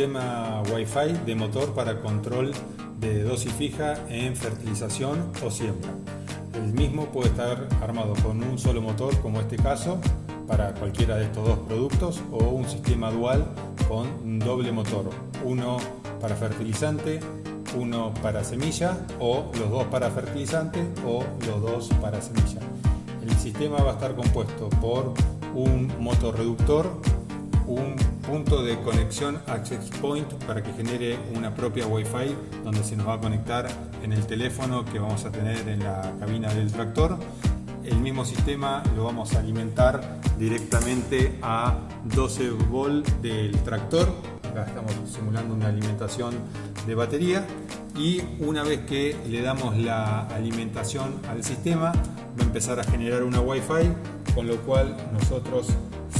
sistema Wi-Fi de motor para control de dosis fija en fertilización o siembra. El mismo puede estar armado con un solo motor, como este caso, para cualquiera de estos dos productos, o un sistema dual con un doble motor, uno para fertilizante, uno para semilla, o los dos para fertilizante o los dos para semilla. El sistema va a estar compuesto por un motorreductor, un punto de conexión access point para que genere una propia Wi-Fi donde se nos va a conectar en el teléfono que vamos a tener en la cabina del tractor. El mismo sistema lo vamos a alimentar directamente a 12 volts del tractor. Acá estamos simulando una alimentación de batería, y una vez que le damos la alimentación al sistema va a empezar a generar una Wi-Fi, con lo cual nosotros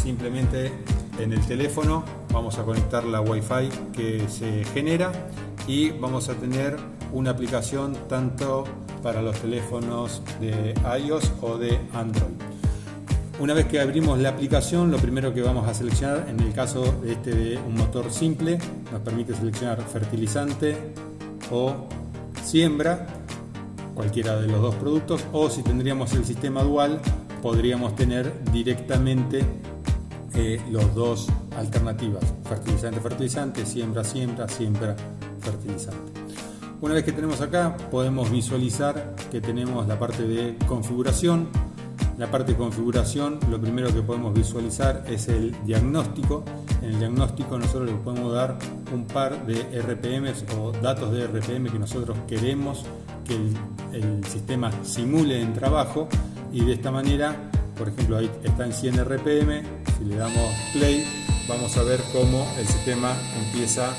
simplemente en el teléfono vamos a conectar la Wi-Fi que se genera y vamos a tener una aplicación tanto para los teléfonos de iOS o de Android. Una vez que abrimos la aplicación, lo primero que vamos a seleccionar, en el caso de un motor simple, nos permite seleccionar fertilizante o siembra, cualquiera de los dos productos, o si tendríamos el sistema dual, podríamos tener directamente los dos alternativas: fertilizante, fertilizante, siembra, siembra, siembra, fertilizante. Una vez que tenemos acá, podemos visualizar que tenemos la parte de configuración. La parte de configuración, lo primero que podemos visualizar es el diagnóstico. En el diagnóstico nosotros le podemos dar un par de RPMs o datos de RPM que nosotros queremos que el sistema simule en trabajo, y de esta manera, por ejemplo, ahí está en 100 RPM, si le damos play vamos a ver cómo el sistema empieza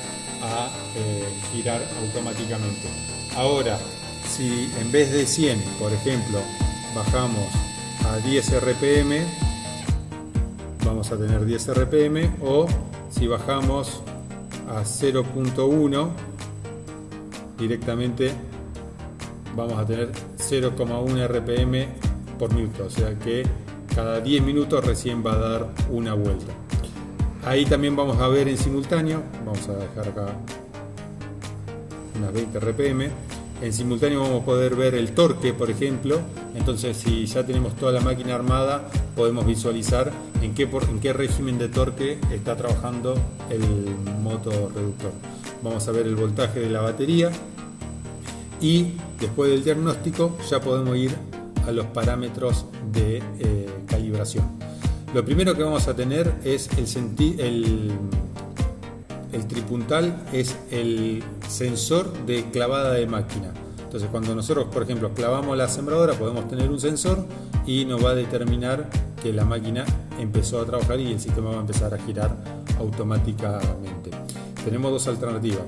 a girar automáticamente. Ahora, si en vez de 100, por ejemplo, bajamos a 10 RPM, vamos a tener 10 RPM, o si bajamos a 0.1, directamente vamos a tener 0,1 RPM por minuto, o sea que cada 10 minutos recién va a dar una vuelta. Ahí también vamos a ver en simultáneo, vamos a dejar acá unas 20 RPM. En simultáneo vamos a poder ver el torque, por ejemplo. Entonces, si ya tenemos toda la máquina armada, podemos visualizar en qué régimen de torque está trabajando el motorreductor. Vamos a ver el voltaje de la batería, y después del diagnóstico ya podemos ir a los parámetros de calibración. Lo primero que vamos a tener es el tripuntal, es el sensor de clavada de máquina. Entonces, cuando nosotros, por ejemplo, clavamos la sembradora, podemos tener un sensor y nos va a determinar que la máquina empezó a trabajar y el sistema va a empezar a girar automáticamente. Tenemos dos alternativas: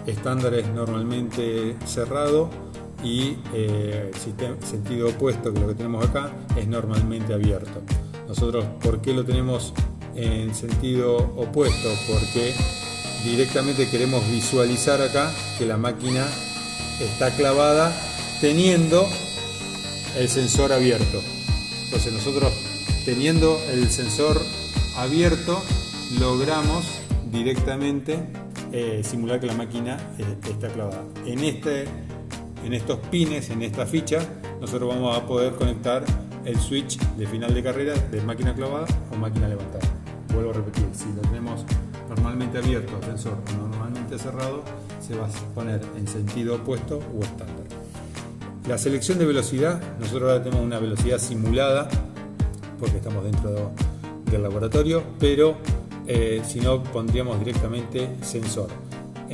estándar es normalmente cerrado, y sentido opuesto, que lo que tenemos acá, es normalmente abierto. Nosotros, ¿por qué lo tenemos en sentido opuesto? Porque directamente queremos visualizar acá que la máquina está clavada teniendo el sensor abierto. Entonces nosotros, teniendo el sensor abierto, logramos directamente simular que la máquina está clavada. En estos pines, en esta ficha, nosotros vamos a poder conectar el switch de final de carrera de máquina clavada o máquina levantada. Vuelvo a repetir, si lo tenemos normalmente abierto el sensor o normalmente cerrado, se va a poner en sentido opuesto o estándar. La selección de velocidad, nosotros ahora tenemos una velocidad simulada porque estamos dentro del laboratorio, pero si no, pondríamos directamente sensor.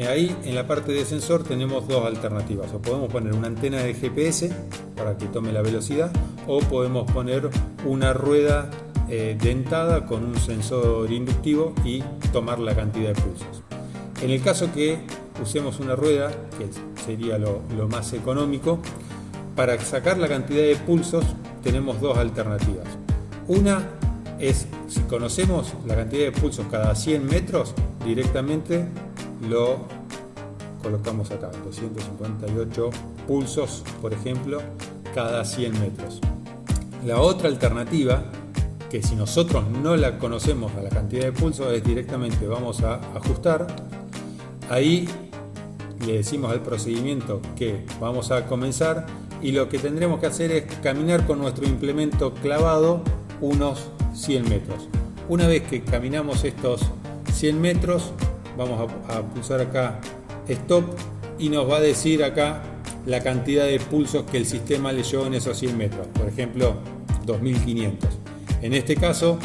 Ahí en la parte de sensor tenemos dos alternativas: o podemos poner una antena de GPS para que tome la velocidad, o podemos poner una rueda dentada con un sensor inductivo y tomar la cantidad de pulsos. En el caso que usemos una rueda, que sería lo más económico, para sacar la cantidad de pulsos tenemos dos alternativas. Una es, si conocemos la cantidad de pulsos cada 100 metros, directamente lo colocamos acá, 258 pulsos, por ejemplo, cada 100 metros. La otra alternativa, que si nosotros no la conocemos a la cantidad de pulsos, es directamente vamos a ajustar Ahí le decimos al procedimiento que vamos a comenzar y lo que tendremos que hacer es caminar con nuestro implemento clavado unos 100 metros. Una vez que caminamos estos 100 metros, vamos a pulsar acá Stop y nos va a decir acá la cantidad de pulsos que el sistema leyó en esos 100 metros. Por ejemplo, 2500. En este caso,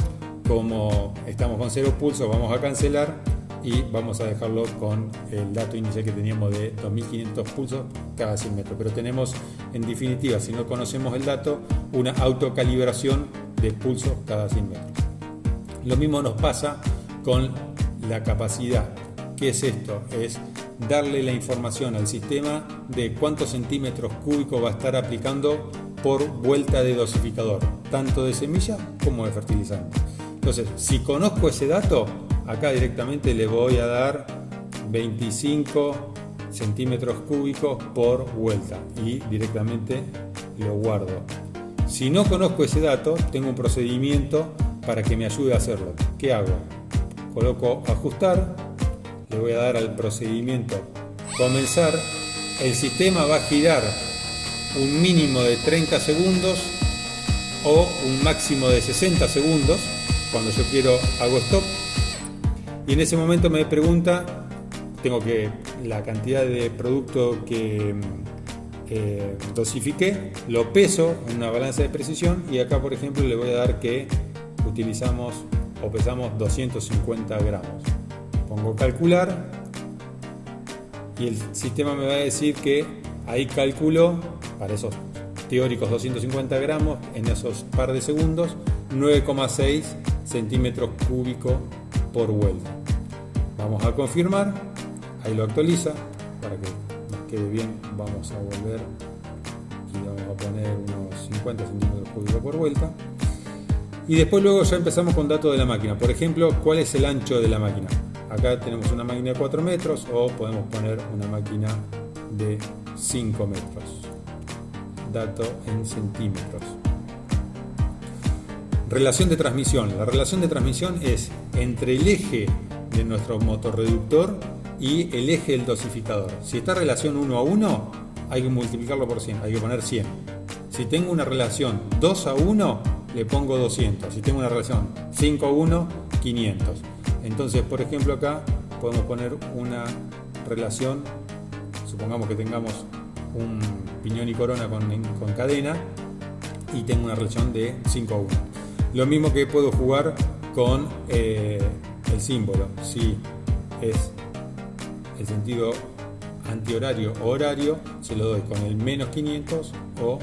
como estamos con 0 pulsos, vamos a cancelar y vamos a dejarlo con el dato inicial que teníamos de 2500 pulsos cada 100 metros. Pero tenemos, en definitiva, si no conocemos el dato, una autocalibración de pulsos cada 100 metros. Lo mismo nos pasa con la capacidad. ¿Qué es esto? Es darle la información al sistema de cuántos centímetros cúbicos va a estar aplicando por vuelta de dosificador, tanto de semilla como de fertilizante. Entonces, si conozco ese dato, acá directamente le voy a dar 25 centímetros cúbicos por vuelta y directamente lo guardo. Si no conozco ese dato, tengo un procedimiento para que me ayude a hacerlo. ¿Qué hago? Coloco ajustar, le voy a dar al procedimiento comenzar, el sistema va a girar un mínimo de 30 segundos o un máximo de 60 segundos. Cuando yo quiero hago stop y en ese momento me pregunta, tengo que la cantidad de producto que dosifiqué, lo peso en una balanza de precisión y acá por ejemplo le voy a dar que utilizamos o pesamos 250 gramos. Pongo calcular y el sistema me va a decir que ahí calculo para esos teóricos 250 gramos en esos par de segundos 9,6 centímetros cúbicos por vuelta. Vamos a confirmar, ahí lo actualiza para que nos quede bien. Vamos a volver y vamos a poner unos 50 centímetros cúbicos por vuelta y después luego ya empezamos con datos de la máquina. Por ejemplo, cuál es el ancho de la máquina. Acá tenemos una máquina de 4 metros o podemos poner una máquina de 5 metros. Dato en centímetros. Relación de transmisión. La relación de transmisión es entre el eje de nuestro motorreductor y el eje del dosificador. Si está relación 1 a 1, hay que multiplicarlo por 100, hay que poner 100. Si tengo una relación 2 a 1, le pongo 200. Si tengo una relación 5 a 1, 500. Entonces, por ejemplo, acá podemos poner una relación, supongamos que tengamos un piñón y corona con cadena y tengo una relación de 5 a 1. Lo mismo que puedo jugar con el símbolo, si es el sentido antihorario o horario, se lo doy con el menos 500 o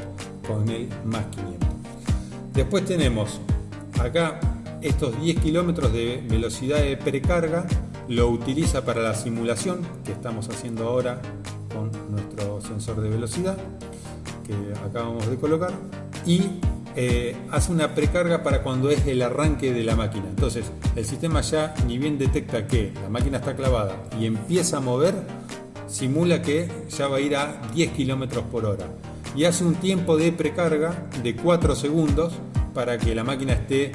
con el más 500. Después tenemos acá estos 10 kilómetros de velocidad de precarga, lo utiliza para la simulación que estamos haciendo ahora con nuestro sensor de velocidad que acabamos de colocar y hace una precarga para cuando es el arranque de la máquina. Entonces el sistema ya ni bien detecta que la máquina está clavada y empieza a mover, simula que ya va a ir a 10 kilómetros por hora y hace un tiempo de precarga de 4 segundos para que la máquina esté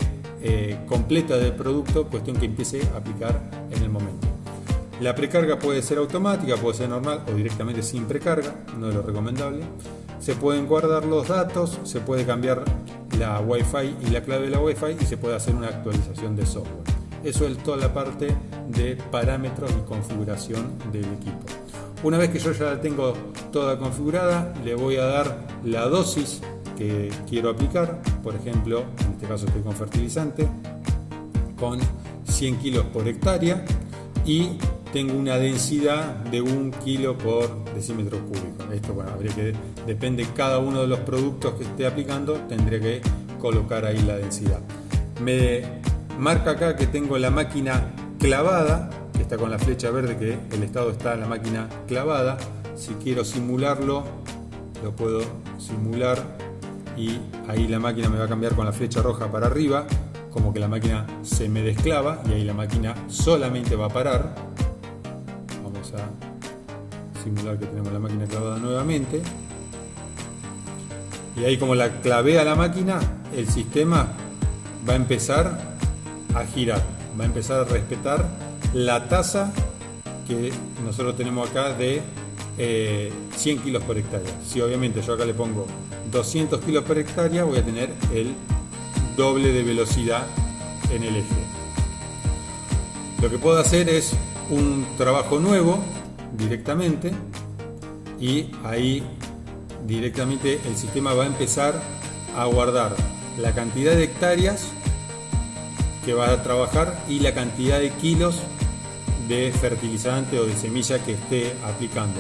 completa del producto, cuestión que empiece a aplicar en el momento. La precarga puede ser automática, puede ser normal o directamente sin precarga, no es lo recomendable. Se pueden guardar los datos, se puede cambiar la Wi-Fi y la clave de la Wi-Fi y se puede hacer una actualización de software. Eso es toda la parte de parámetros y configuración del equipo. Una vez que yo ya la tengo toda configurada, le voy a dar la dosis que quiero aplicar. Por ejemplo, en este caso estoy con fertilizante con 100 kilos por hectárea y tengo una densidad de 1 kilo por decímetro cúbico. Esto, bueno, habría que, depende de cada uno de los productos que esté aplicando, tendré que colocar ahí la densidad. Me marca acá que tengo la máquina clavada, que está con la flecha verde, que el estado está en la máquina clavada. Si quiero simularlo, lo puedo simular y ahí la máquina me va a cambiar con la flecha roja para arriba, como que la máquina se me desclava y ahí la máquina solamente va a parar. Vamos a simular que tenemos la máquina clavada nuevamente y ahí, como la clavé a la máquina, el sistema va a empezar a girar, va a empezar a respetar la tasa que nosotros tenemos acá de 100 kilos por hectárea. Si obviamente yo acá le pongo 200 kilos por hectárea, voy a tener el doble de velocidad en el eje. Lo que puedo hacer es un trabajo nuevo directamente, y ahí directamente el sistema va a empezar a guardar la cantidad de hectáreas que va a trabajar y la cantidad de kilos de fertilizante o de semilla que esté aplicando.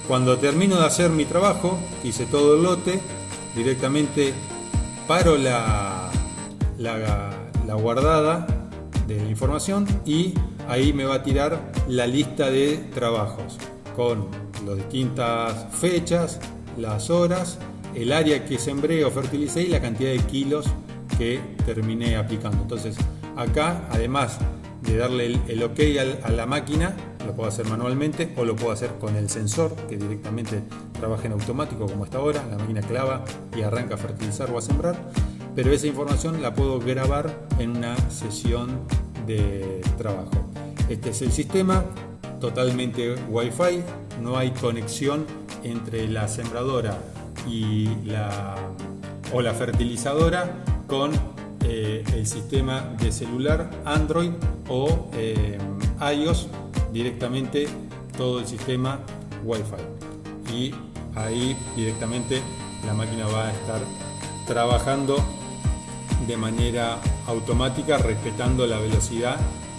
Cuando termino de hacer mi trabajo, hice todo el lote, directamente paro la guardada de la información, y ahí me va a tirar la lista de trabajos con las distintas fechas, las horas, el área que sembré o fertilicé y la cantidad de kilos que terminé aplicando. Entonces acá, además de darle el ok a la máquina, lo puedo hacer manualmente o lo puedo hacer con el sensor, que directamente trabaja en automático como está ahora. La máquina clava y arranca a fertilizar o a sembrar, pero esa información la puedo grabar en una sesión de trabajo. Este es el sistema, totalmente Wi-Fi, no hay conexión entre la sembradora y la fertilizadora con el sistema de celular Android o iOS, directamente todo el sistema Wi-Fi, y ahí directamente la máquina va a estar trabajando de manera automática, respetando la velocidad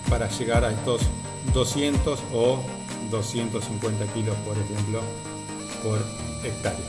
para llegar a estos 200 o 250 kilos, por ejemplo, por hectárea.